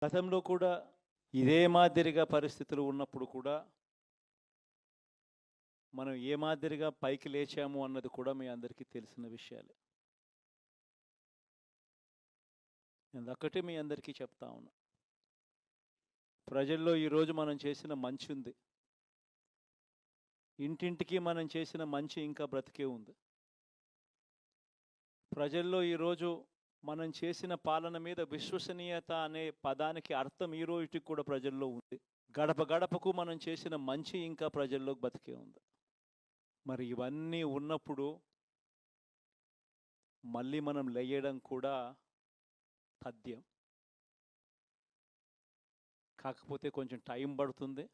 గతంలో కూడా ఇదే మాదిరిగా పరిస్థితులు ఉన్నప్పుడు కూడా మనం ఏ మాదిరిగా పైకి లేచాము అన్నది కూడా మీ అందరికీ తెలిసిన విషయాలే. నేను ఒక్కటే మీ అందరికీ చెప్తా ఉన్నా. ప్రజల్లో ఈరోజు మనం చేసిన మంచి ఉంది. ఇంటింటికి మనం చేసిన మంచి ఇంకా బ్రతికే ఉంది. ప్రజల్లో ఈరోజు మనం చేసిన పాలన మీద విశ్వసనీయత అనే పదానికి అర్థం ఈ రోజుకి కూడా ప్రజల్లో ఉంది. గడప గడపకు మనం చేసిన మంచి ఇంకా ప్రజల్లో బతికే ఉంది. మరి ఇవన్నీ ఉన్నప్పుడు మళ్ళీ మనం లేయడం కూడా తథ్యం. కాకపోతే కొంచెం టైం పడుతుంది.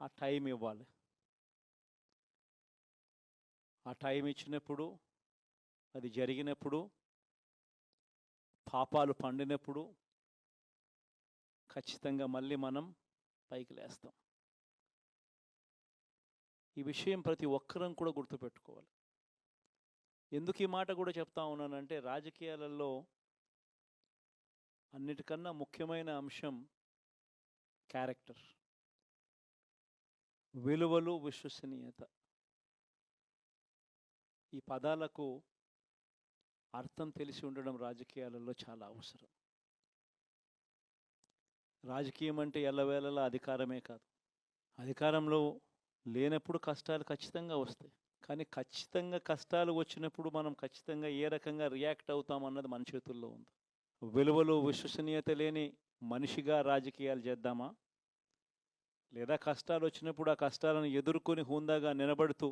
ఆ టైం ఇవ్వాలి. ఆ టైం ఇచ్చినప్పుడు, అది జరిగినప్పుడు, పాపాలు పండినప్పుడు ఖచ్చితంగా మళ్ళీ మనం పైకి లేస్తాం. ఈ విషయం ప్రతి ఒక్కరం కూడా గుర్తుపెట్టుకోవాలి. ఎందుకు ఈ మాట కూడా చెప్తా ఉన్నానంటే, రాజకీయాలలో అన్నిటికన్నా ముఖ్యమైన అంశం క్యారెక్టర్, విలువలు, విశ్వసనీయత. ఈ పదాలకు అర్థం తెలిసి ఉండడం రాజకీయాలలో చాలా అవసరం. రాజకీయం అంటే ఎల్లవేళలా అధికారమే కాదు. అధికారంలో లేనప్పుడు కష్టాలు ఖచ్చితంగా వస్తాయి. కానీ ఖచ్చితంగా కష్టాలు వచ్చినప్పుడు మనం ఖచ్చితంగా ఏ రకంగా రియాక్ట్ అవుతాం అన్నది మన చేతుల్లో ఉంది. విలువలు, విశ్వసనీయత లేని మనిషిగా రాజకీయాలు చేద్దామా, లేదా కష్టాలు వచ్చినప్పుడు ఆ కష్టాలను ఎదుర్కొని హుందాగా నిలబడుతూ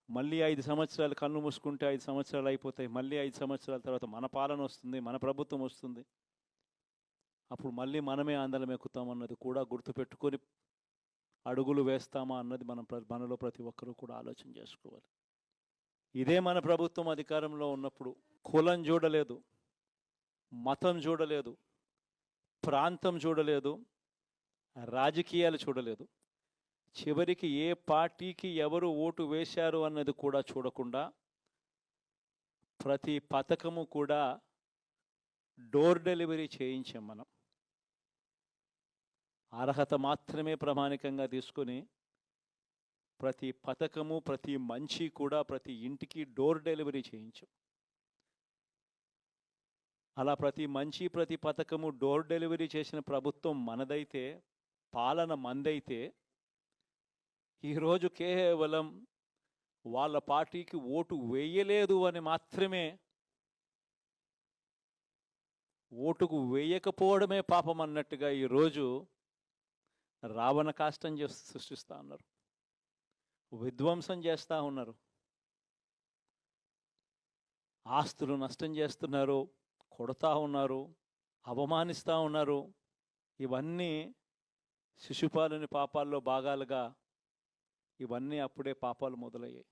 మళ్ళీ 5 సంవత్సరాలు కళ్ళు మూసుకుంటే 5 సంవత్సరాలు అయిపోతాయి, మళ్ళీ 5 సంవత్సరాల తర్వాత మన పాలన వస్తుంది, మన ప్రభుత్వం వస్తుంది, అప్పుడు మళ్ళీ మనమే ఆందోళన ఎక్కుతామన్నది కూడా గుర్తుపెట్టుకొని అడుగులు వేస్తామా అన్నది మనలో ప్రతి ఒక్కరూ కూడా ఆలోచన చేసుకోవాలి. ఇదే మన ప్రభుత్వం అధికారంలో ఉన్నప్పుడు కులం చూడలేదు, మతం చూడలేదు, ప్రాంతం చూడలేదు, రాజకీయాలు చూడలేదు, చివరికి ఏ పార్టీకి ఎవరు ఓటు వేశారు అన్నది కూడా చూడకుండా ప్రతి పథకము కూడా డోర్ డెలివరీ చేయించాం. మనం అర్హత మాత్రమే ప్రామాణికంగా తీసుకొని ప్రతి పథకము, ప్రతి మంచి కూడా ప్రతి ఇంటికి డోర్ డెలివరీ చేయించాం. అలా ప్రతి మంచి, ప్రతి పథకము డోర్ డెలివరీ చేసిన ప్రభుత్వం మనదైతే, పాలన మందైతే, ఈరోజు కేవలం వాళ్ళ పార్టీకి ఓటు వేయలేదు అని మాత్రమే, ఓటుకు వేయకపోవడమే పాపం అన్నట్టుగా ఈరోజు రావణ కాష్టం సృష్టిస్తూ ఉన్నారు, విధ్వంసం చేస్తూ ఉన్నారు, ఆస్తులు నష్టం చేస్తున్నారు, కొడతా ఉన్నారు, అవమానిస్తూ ఉన్నారు. ఇవన్నీ శిశుపాలుని పాపాల్లో భాగాలుగా ఇవన్నీ అప్పుడే పాపాలు మొదలయ్యాయి.